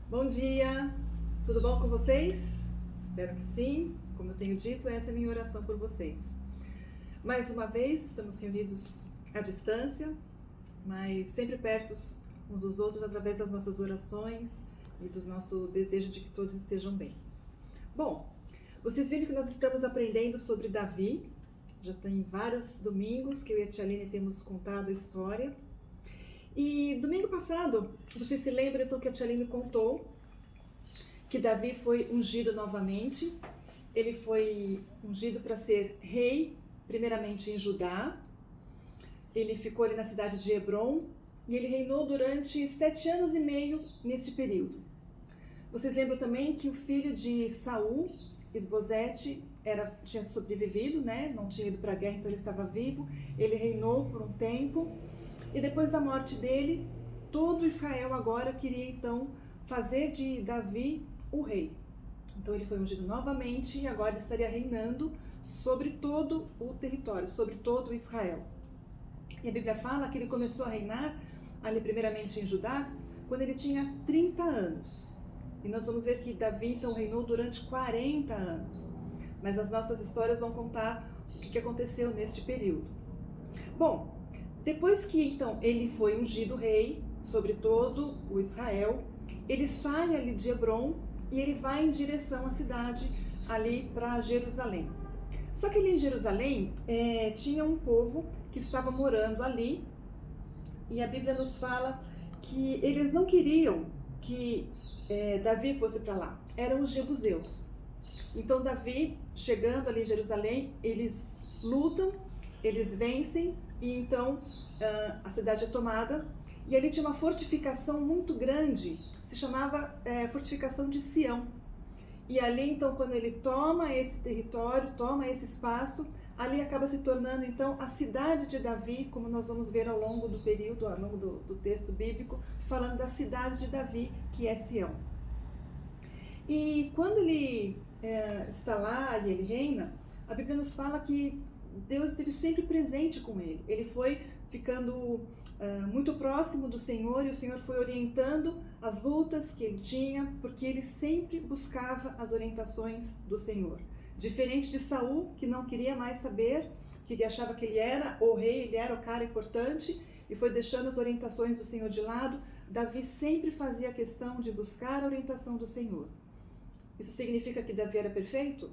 Bom dia, tudo bom com vocês? Espero que sim. Como eu tenho dito, essa é a minha oração por vocês. Mais uma vez, estamos reunidos à distância, mas sempre perto uns dos outros através das nossas orações e do nosso desejo de que todos estejam bem. Bom, vocês viram que nós estamos aprendendo sobre Davi. Já tem vários domingos que eu e a Tia Aline temos contado a história. E domingo passado, vocês se lembram então que a Tia Aline contou que Davi foi ungido novamente. Ele foi ungido para ser rei, primeiramente em Judá. Ele ficou ali na cidade de Hebrom e ele reinou durante 7 anos e meio neste período. Vocês lembram também que o filho de Saul, Isbosete, tinha sobrevivido, né? Não tinha ido para a guerra, então ele estava vivo. Ele reinou por um tempo. E depois da morte dele, todo Israel agora queria então fazer de Davi o rei. Então ele foi ungido novamente e agora estaria reinando sobre todo o território, sobre todo Israel. E a Bíblia fala que ele começou a reinar ali primeiramente em Judá quando ele tinha 30 anos. E nós vamos ver que Davi então reinou durante 40 anos. Mas as nossas histórias vão contar o que aconteceu neste período. Bom, depois que então ele foi ungido rei sobre todo o Israel, ele sai ali de Hebrom e ele vai em direção à cidade ali para Jerusalém. Só que ali em Jerusalém tinha um povo que estava morando ali e a Bíblia nos fala que eles não queriam que Davi fosse para lá, eram os jebuseus. Então Davi, chegando ali em Jerusalém, eles lutam, eles vencem e então a cidade é tomada. E ali tinha uma fortificação muito grande, se chamava Fortificação de Sião. E ali então quando ele toma esse território, toma esse espaço, ali acaba se tornando então a cidade de Davi, como nós vamos ver ao longo do período, ao longo do texto bíblico, falando da cidade de Davi, que é Sião. E quando ele está lá e ele reina, a Bíblia nos fala que Deus esteve sempre presente com ele. Ele foi ficando muito próximo do Senhor e o Senhor foi orientando as lutas que ele tinha, porque ele sempre buscava as orientações do Senhor. Diferente de Saul, que não queria mais saber, que ele achava que ele era o rei, ele era o cara importante e foi deixando as orientações do Senhor de lado, Davi sempre fazia questão de buscar a orientação do Senhor. Isso significa que Davi era perfeito?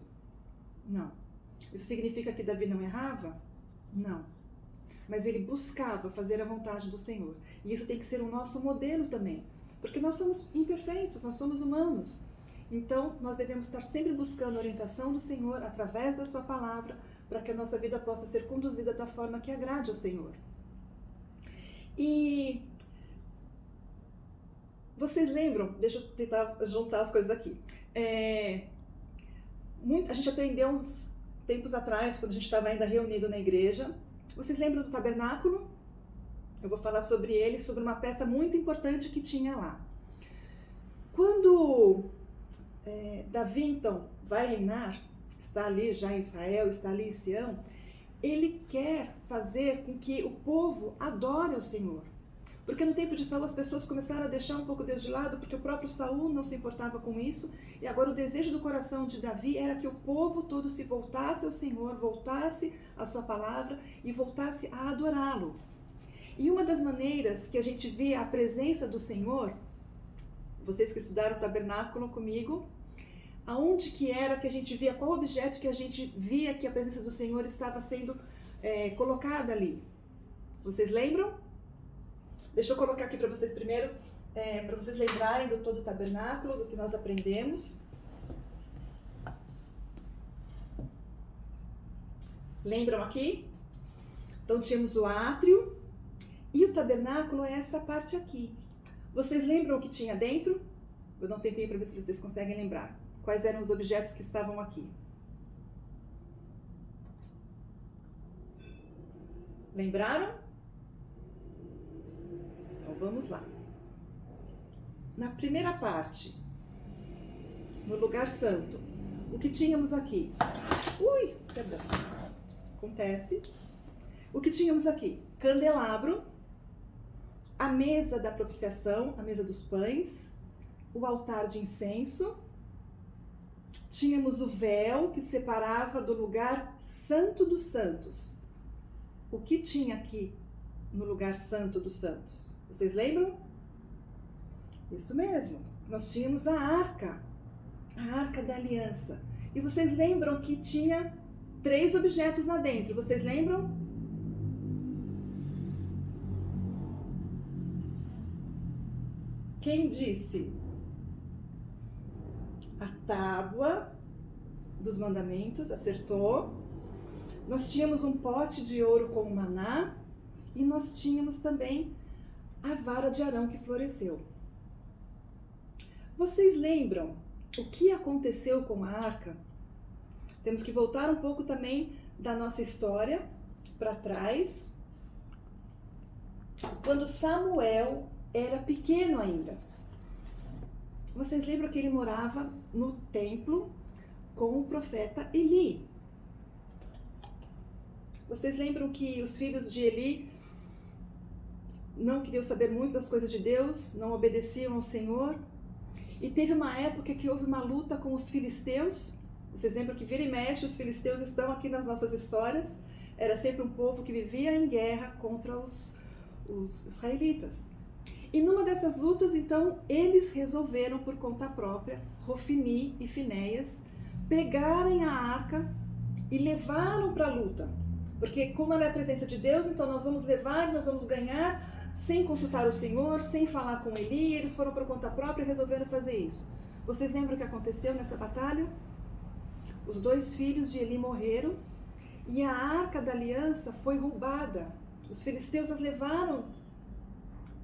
Não. Isso significa que Davi não errava? Não. Mas ele buscava fazer a vontade do Senhor. E isso tem que ser o nosso modelo também. Porque nós somos imperfeitos, nós somos humanos. Então, nós devemos estar sempre buscando a orientação do Senhor através da sua palavra, para que a nossa vida possa ser conduzida da forma que agrade ao Senhor. E vocês lembram? Deixa eu tentar juntar as coisas aqui. A gente aprendeu uns tempos atrás, quando a gente estava ainda reunido na igreja. Vocês lembram do tabernáculo? Eu vou falar sobre ele, sobre uma peça muito importante que tinha lá. Quando Davi, então, vai reinar, está ali já em Israel, está ali em Sião, ele quer fazer com que o povo adore ao Senhor. Porque no tempo de Saul as pessoas começaram a deixar um pouco Deus de lado, porque o próprio Saul não se importava com isso, e agora o desejo do coração de Davi era que o povo todo se voltasse ao Senhor, voltasse à sua palavra e voltasse a adorá-lo. E uma das maneiras que a gente vê a presença do Senhor, vocês que estudaram o tabernáculo comigo, aonde que era que a gente via, qual objeto que a gente via que a presença do Senhor estava sendo colocada ali? Vocês lembram? Deixa eu colocar aqui para vocês primeiro, para vocês lembrarem do todo o tabernáculo, do que nós aprendemos. Lembram aqui? Então tínhamos o átrio e o tabernáculo é essa parte aqui. Vocês lembram o que tinha dentro? Vou dar um tempinho para ver se vocês conseguem lembrar. Quais eram os objetos que estavam aqui? Lembraram? Vamos lá. Na primeira parte, no lugar santo, o que tínhamos aqui? Perdão. Acontece. O que tínhamos aqui? Candelabro, a mesa da propiciação, a mesa dos pães, o altar de incenso, tínhamos o véu que separava do lugar santo dos santos. O que tinha aqui no lugar santo dos santos? Vocês lembram? Isso mesmo, nós tínhamos a arca da aliança. E vocês lembram que tinha 3 objetos lá dentro, vocês lembram? Quem disse? A tábua dos mandamentos, acertou. Nós tínhamos um pote de ouro com maná e nós tínhamos também a vara de Arão que floresceu. Vocês lembram o que aconteceu com a arca? Temos que voltar um pouco também da nossa história para trás. Quando Samuel era pequeno ainda. Vocês lembram que ele morava no templo com o profeta Eli. Vocês lembram que os filhos de Eli não queriam saber muito das coisas de Deus, não obedeciam ao Senhor? E teve uma época que houve uma luta com os filisteus. Vocês lembram que vira e mexe, os filisteus estão aqui nas nossas histórias. Era sempre um povo que vivia em guerra contra os israelitas. E numa dessas lutas, então, eles resolveram por conta própria, Hofni e Finéias, pegarem a arca e levaram para a luta. Porque como ela é a presença de Deus, então nós vamos levar, nós vamos ganhar, sem consultar o Senhor, sem falar com Eli. Eles foram por conta própria e resolveram fazer isso. Vocês lembram o que aconteceu nessa batalha? Os 2 filhos de Eli morreram e a arca da aliança foi roubada. Os filisteus as levaram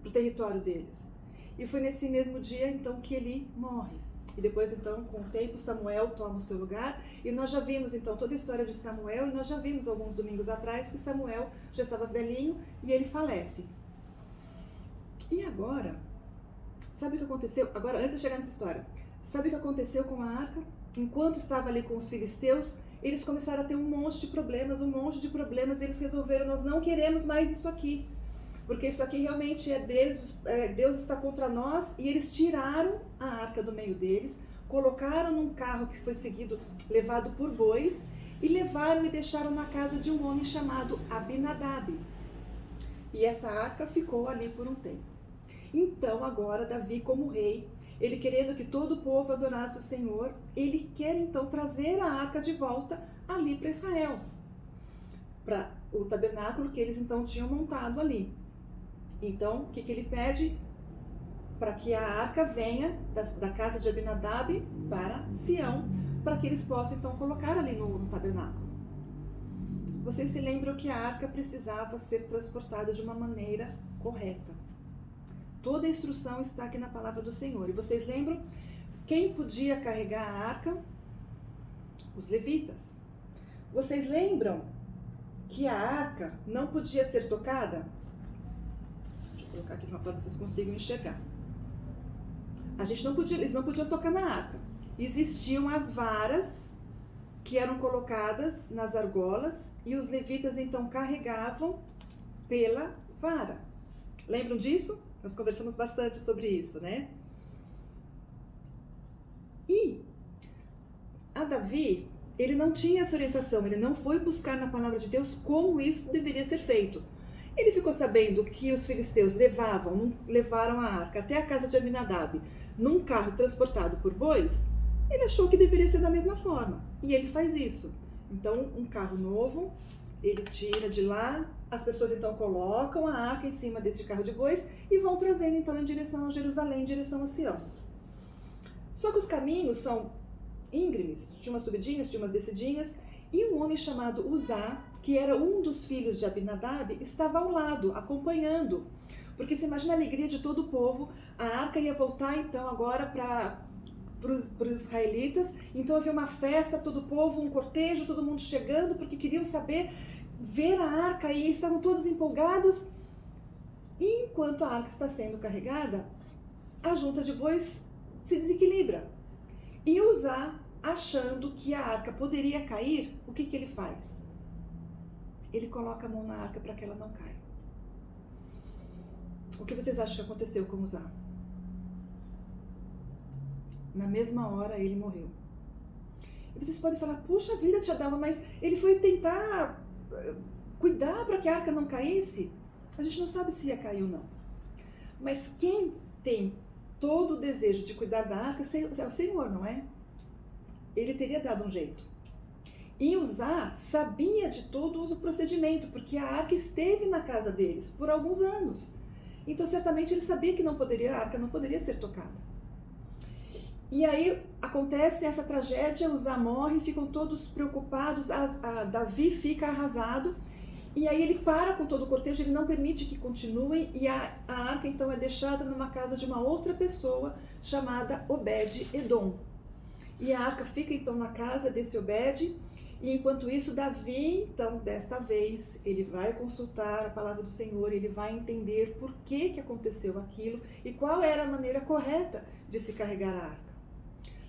para o território deles. E foi nesse mesmo dia, então, que Eli morre. E depois, então, com o tempo, Samuel toma o seu lugar. E nós já vimos, então, toda a história de Samuel. E nós já vimos, alguns domingos atrás, que Samuel já estava velhinho e ele falece. E agora, sabe o que aconteceu? Agora, antes de chegar nessa história, sabe o que aconteceu com a arca? Enquanto estava ali com os filisteus, eles começaram a ter um monte de problemas. Eles resolveram, nós não queremos mais isso aqui. Porque isso aqui realmente é deles, Deus está contra nós. E eles tiraram a arca do meio deles, colocaram num carro que foi levado por bois, e levaram e deixaram na casa de um homem chamado Abinadab. E essa arca ficou ali por um tempo. Então agora Davi, como rei, ele querendo que todo o povo adorasse o Senhor, ele quer então trazer a arca de volta ali para Israel, para o tabernáculo que eles então tinham montado ali. Então, o que ele pede? Para que a arca venha da casa de Abinadab para Sião, para que eles possam então colocar ali no tabernáculo. Vocês se lembram que a arca precisava ser transportada de uma maneira correta. Toda a instrução está aqui na palavra do Senhor. E vocês lembram quem podia carregar a arca? Os levitas. Vocês lembram que a arca não podia ser tocada? Deixa eu colocar aqui de uma forma que vocês consigam enxergar. Eles não podiam tocar na arca. Existiam as varas que eram colocadas nas argolas e os levitas então carregavam pela vara. Lembram disso? Nós conversamos bastante sobre isso, né? E a Davi, ele não tinha essa orientação, ele não foi buscar na palavra de Deus como isso deveria ser feito. Ele ficou sabendo que os filisteus levaram a arca até a casa de Abinadab num carro transportado por bois. Ele achou que deveria ser da mesma forma, e ele faz isso. Então, um carro novo, ele tira de lá, as pessoas então colocam a arca em cima desse carro de bois e vão trazendo então em direção a Jerusalém, em direção a Sião. Só que os caminhos são íngremes, tinha umas subidinhas, tinha umas descidinhas, e um homem chamado Uzá, que era um dos filhos de Abinadab, estava ao lado, acompanhando. Porque você imagina a alegria de todo o povo, a arca ia voltar então agora para os israelitas, então havia uma festa, todo o povo, um cortejo, todo mundo chegando, porque queriam ver a arca, e estavam todos empolgados. E enquanto a arca está sendo carregada, a junta de bois se desequilibra. E Uzá, achando que a arca poderia cair, o que ele faz? Ele coloca a mão na arca para que ela não caia. O que vocês acham que aconteceu com Uzá? Na mesma hora ele morreu. E vocês podem falar, puxa vida, tia Dalva, mas ele foi tentar cuidar para que a arca não caísse? A gente não sabe se ia cair ou não. Mas quem tem todo o desejo de cuidar da arca é o Senhor, não é? Ele teria dado um jeito. E Uzá sabia de todo o procedimento, porque a arca esteve na casa deles por alguns anos. Então, certamente, ele sabia que a arca não poderia ser tocada. E aí acontece essa tragédia, Uzá morre, ficam todos preocupados, Davi fica arrasado, e aí ele para com todo o cortejo, ele não permite que continuem, e a arca então é deixada numa casa de uma outra pessoa, chamada Obed-Edom. E a arca fica então na casa desse Obed, e enquanto isso Davi, então desta vez, ele vai consultar a palavra do Senhor, ele vai entender por que aconteceu aquilo, e qual era a maneira correta de se carregar a arca.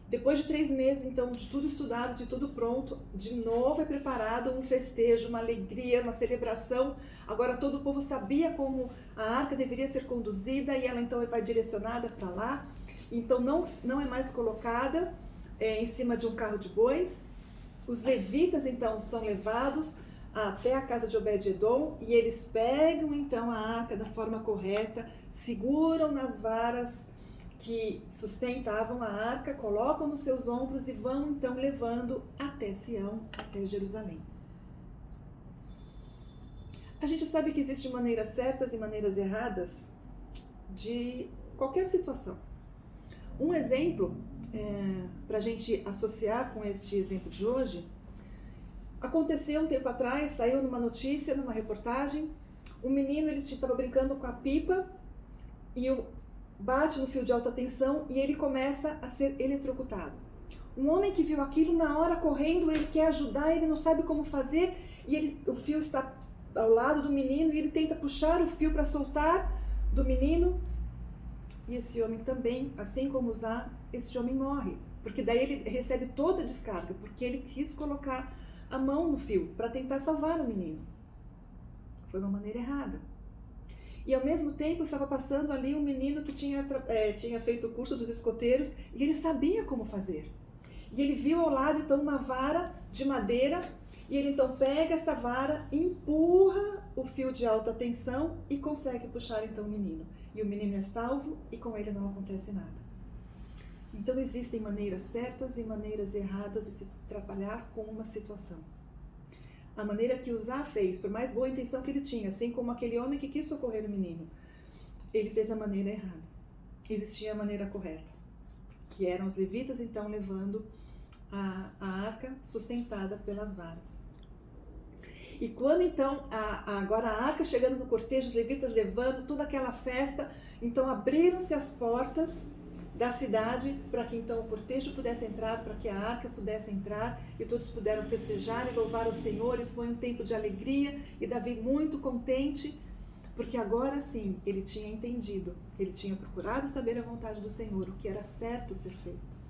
Depois de 3 meses, então, de tudo estudado, de tudo pronto, de novo é preparado um festejo, uma alegria, uma celebração. Agora todo o povo sabia como a arca deveria ser conduzida e ela então vai direcionada para lá. Então não é mais colocada em cima de um carro de bois. Os levitas então são levados até a casa de Obed-Edom e eles pegam então a arca da forma correta, seguram nas varas que sustentavam a arca, colocam nos seus ombros e vão então levando até Sião, até Jerusalém. A gente sabe que existem maneiras certas e maneiras erradas de qualquer situação. Um exemplo, para a gente associar com este exemplo de hoje, aconteceu um tempo atrás, saiu numa notícia, numa reportagem, um menino, ele estava brincando com a pipa e bate no fio de alta tensão e ele começa a ser eletrocutado. Um homem que viu aquilo na hora correndo, ele quer ajudar, ele não sabe como fazer e o fio está ao lado do menino e ele tenta puxar o fio para soltar do menino e esse homem também, assim como Uzá, esse homem morre, porque daí ele recebe toda a descarga, porque ele quis colocar a mão no fio para tentar salvar o menino. Foi uma maneira errada. E ao mesmo tempo estava passando ali um menino que tinha feito o curso dos escoteiros e ele sabia como fazer. E ele viu ao lado então uma vara de madeira e ele então pega essa vara, empurra o fio de alta tensão e consegue puxar então o menino. E o menino é salvo e com ele não acontece nada. Então existem maneiras certas e maneiras erradas de se trabalhar com uma situação. A maneira que Uzá fez, por mais boa intenção que ele tinha, assim como aquele homem que quis socorrer o menino, ele fez a maneira errada. Existia a maneira correta, que eram os levitas então levando a arca sustentada pelas varas. E quando então, agora a arca chegando no cortejo, os levitas levando toda aquela festa, então abriram-se as portas da cidade para que então o cortejo pudesse entrar, para que a arca pudesse entrar e todos puderam festejar e louvar ao Senhor e foi um tempo de alegria e Davi muito contente porque agora sim ele tinha entendido, ele tinha procurado saber a vontade do Senhor, o que era certo ser feito.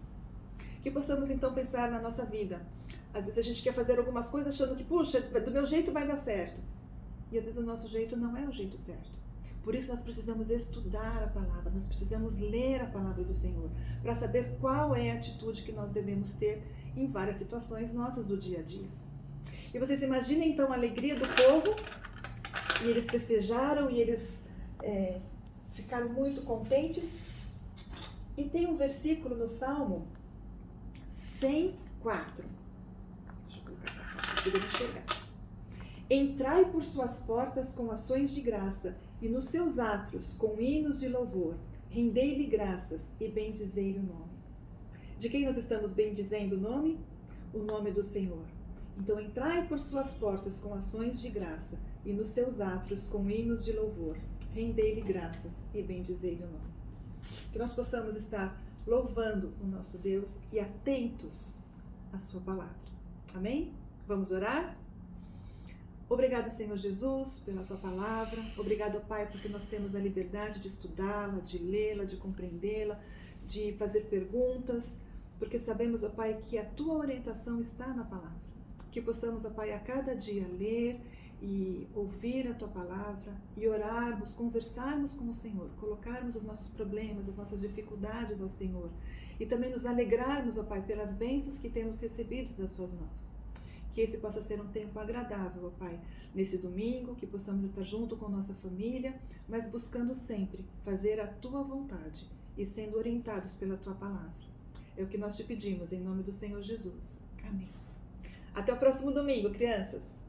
Que possamos então pensar na nossa vida. Às vezes a gente quer fazer algumas coisas achando que, puxa, do meu jeito vai dar certo. E às vezes o nosso jeito não é o jeito certo. Por isso nós precisamos estudar a palavra, nós precisamos ler a palavra do Senhor, para saber qual é a atitude que nós devemos ter em várias situações nossas do dia a dia. E vocês imaginem então a alegria do povo, e eles festejaram, e eles ficaram muito contentes. E tem um versículo no Salmo 104. Deixa eu colocar para poder enxergar. Entrai por suas portas com ações de graça, e nos seus átrios com hinos de louvor. Rendei-lhe graças e bendizei-lhe o nome. De quem nós estamos bendizendo o nome? O nome do Senhor. Então, entrai por suas portas com ações de graça, e nos seus átrios com hinos de louvor. Rendei-lhe graças e bendizei-lhe o nome. Que nós possamos estar louvando o nosso Deus e atentos à sua palavra. Amém? Vamos orar? Obrigada, Senhor Jesus, pela sua palavra. Obrigado, Pai, porque nós temos a liberdade de estudá-la, de lê-la, de compreendê-la, de fazer perguntas, porque sabemos, ó Pai, que a tua orientação está na palavra. Que possamos, ó Pai, a cada dia ler e ouvir a Tua palavra e orarmos, conversarmos com o Senhor, colocarmos os nossos problemas, as nossas dificuldades ao Senhor e também nos alegrarmos, ó Pai, pelas bênçãos que temos recebidos das Suas mãos. Que esse possa ser um tempo agradável, ó Pai, nesse domingo, que possamos estar junto com nossa família, mas buscando sempre fazer a Tua vontade e sendo orientados pela Tua palavra. É o que nós te pedimos, em nome do Senhor Jesus. Amém. Até o próximo domingo, crianças!